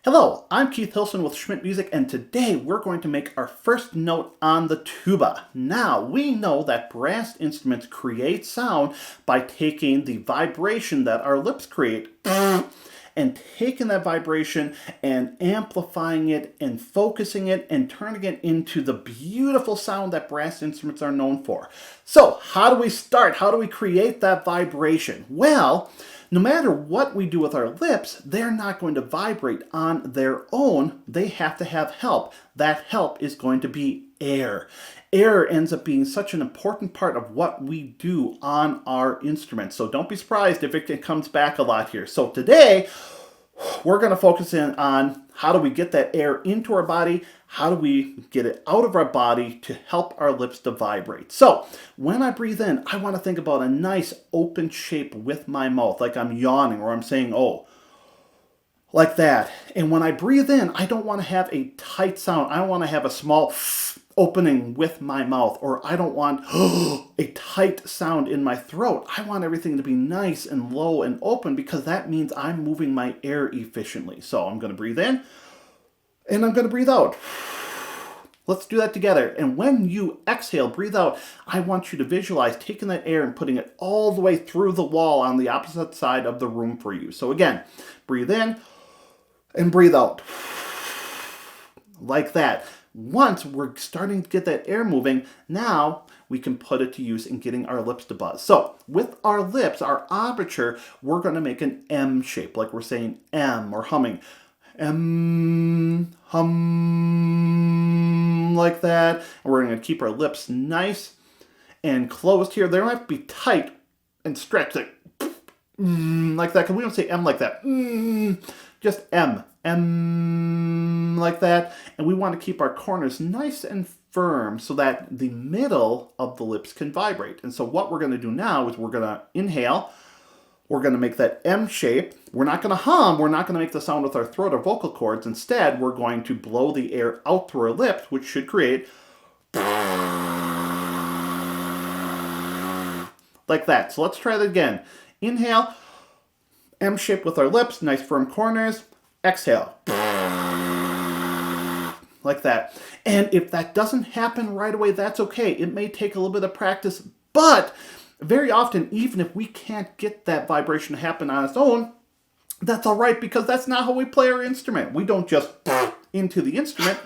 Hello, I'm Keith Hilson with Schmitt Music, and today we're going to make our first note on the tuba. Now, we know that brass instruments create sound by taking the vibration that our lips create and taking that vibration and amplifying it and focusing it and turning it into the beautiful sound that brass instruments are known for. So, how do we start? How do we create that vibration? Well, no matter what we do with our lips, they're not going to vibrate on their own. They have to have help. That help is going to be air. Air ends up being such an important part of what we do on our instruments. So don't be surprised if it comes back a lot here. So today, we're going to focus in on how do we get that air into our body, how do we get it out of our body to help our lips to vibrate. So when I breathe in, I want to think about a nice open shape with my mouth, like I'm yawning or I'm saying, oh, like that. And when I breathe in, I don't want to have a tight sound. I don't want to have a small opening with my mouth, or I don't want a tight sound in my throat. I want everything to be nice and low and open because that means I'm moving my air efficiently. So I'm going to breathe in and I'm going to breathe out. Let's do that together. And when you exhale, breathe out, I want you to visualize taking that air and putting it all the way through the wall on the opposite side of the room for you. So again, breathe in and breathe out. Like that. Once we're starting to get that air moving, now we can put it to use in getting our lips to buzz. So with our lips, our aperture, we're going to make an M shape, like we're saying M or humming. M, hum, like that. And we're going to keep our lips nice and closed here. They don't have to be tight and stretched like that, because we don't say M like that. Just M. M like that. And we want to keep our corners nice and firm so that the middle of the lips can vibrate. And so what we're going to do now is we're going to inhale. We're going to make that M shape. We're not going to hum. We're not going to make the sound with our throat or vocal cords. Instead, we're going to blow the air out through our lips, which should create like that. So let's try that again. Inhale, M shape with our lips, nice firm corners. Exhale. Like that. And if that doesn't happen right away, that's okay. It may take a little bit of practice, but very often, even if we can't get that vibration to happen on its own, that's all right, because that's not how we play our instrument. We don't just into the instrument.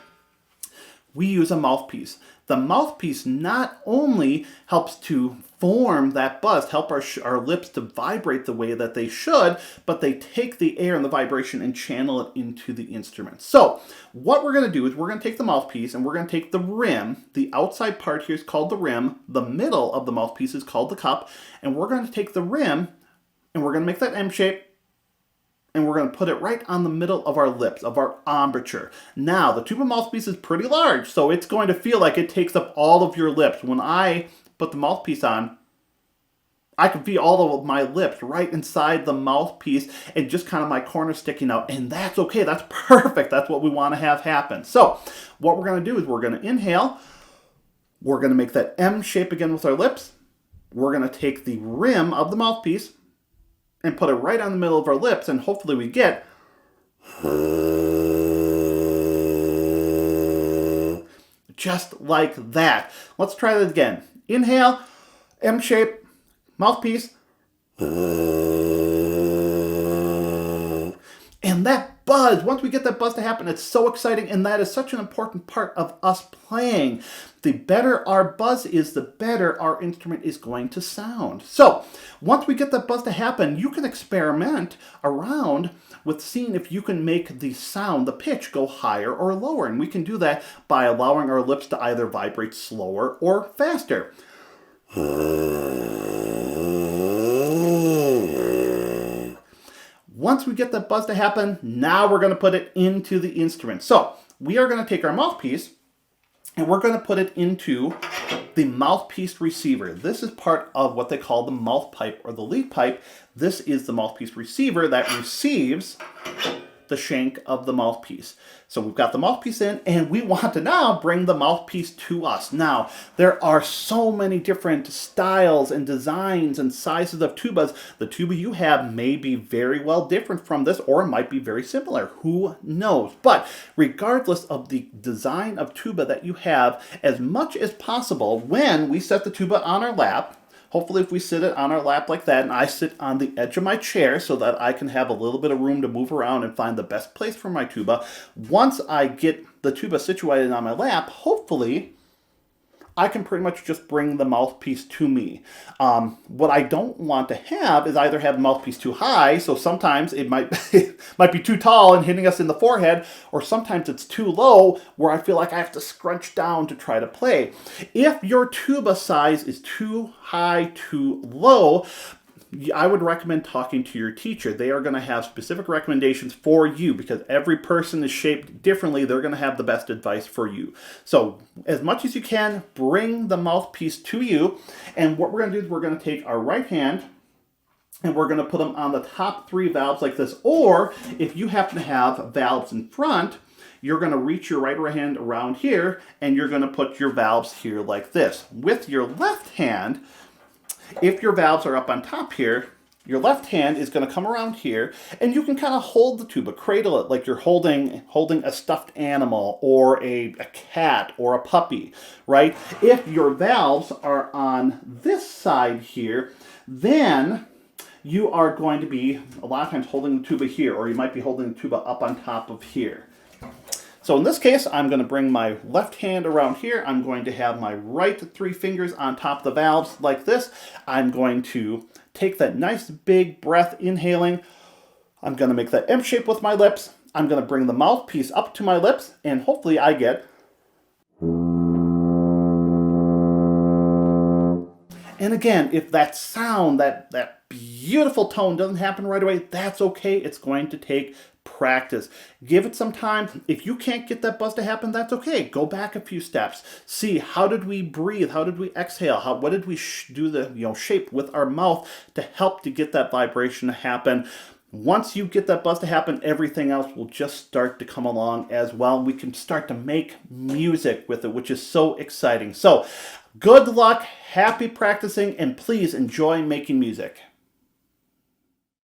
We use a mouthpiece. The mouthpiece not only helps to form that buzz, help our lips to vibrate the way that they should, but they take the air and the vibration and channel it into the instrument. So what we're going to do is we're going to take the mouthpiece and we're going to take the rim. The outside part here is called the rim. The middle of the mouthpiece is called the cup. And we're going to take the rim and we're going to make that M shape. And we're going to put it right on the middle of our lips, of our embouchure. Now, the tuba mouthpiece is pretty large, so it's going to feel like it takes up all of your lips. When I put the mouthpiece on, I can feel all of my lips right inside the mouthpiece and just kind of my corners sticking out. And that's okay. That's perfect. That's what we want to have happen. So what we're going to do is we're going to inhale. We're going to make that M shape again with our lips. We're going to take the rim of the mouthpiece and put it right on the middle of our lips, and hopefully we get just like that. Let's try that again. Inhale, M shape, mouthpiece. And that buzz, once we get that buzz to happen, it's so exciting, and that is such an important part of us playing. The better our buzz is, the better our instrument is going to sound. So once we get that buzz to happen, you can experiment around with seeing if you can make the sound, the pitch, go higher or lower. And we can do that by allowing our lips to either vibrate slower or faster. Once we get that buzz to happen, now we're going to put it into the instrument. So we are going to take our mouthpiece and we're going to put it into the mouthpiece receiver. This is part of what they call the mouth pipe or the lead pipe. This is the mouthpiece receiver that receives the shank of the mouthpiece. So we've got the mouthpiece in, and we want to now bring the mouthpiece to us. Now, there are so many different styles and designs and sizes of tubas. The tuba you have may be very well different from this, or it might be very similar. Who knows? But regardless of the design of tuba that you have, as much as possible, when we set the tuba on our lap, hopefully if we sit it on our lap like that, and I sit on the edge of my chair so that I can have a little bit of room to move around and find the best place for my tuba, once I get the tuba situated on my lap, hopefully I can pretty much just bring the mouthpiece to me. What I don't want to have is either have the mouthpiece too high, so sometimes it might, it might be too tall and hitting us in the forehead, or sometimes it's too low where I feel like I have to scrunch down to try to play. If your tuba size is too high, too low, I would recommend talking to your teacher. They are going to have specific recommendations for you because every person is shaped differently. They're going to have the best advice for you. So as much as you can, bring the mouthpiece to you. And what we're going to do is we're going to take our right hand and we're going to put them on the top 3 valves like this. Or if you happen to have valves in front, you're going to reach your right hand around here and you're going to put your valves here like this. With your left hand, if your valves are up on top here, your left hand is going to come around here, and you can kind of hold the tuba, cradle it like you're holding a stuffed animal or a cat or a puppy, right? If your valves are on this side here, then you are going to be a lot of times holding the tuba here, or you might be holding the tuba up on top of here. So in this case, I'm going to bring my left hand around here. I'm going to have my right 3 fingers on top of the valves like this. I'm going to take that nice big breath inhaling. I'm going to make that M shape with my lips. I'm going to bring the mouthpiece up to my lips, and hopefully I get... And again, if that sound, that beautiful tone doesn't happen right away, that's okay. It's going to take practice. Give it some time. If you can't get that buzz to happen, that's okay. Go back a few steps. See, how did we breathe? How did we exhale? What did we do the shape with our mouth to help to get that vibration to happen? Once you get that buzz to happen, everything else will just start to come along as well. We can start to make music with it, which is so exciting. So, good luck, happy practicing, and please enjoy making music.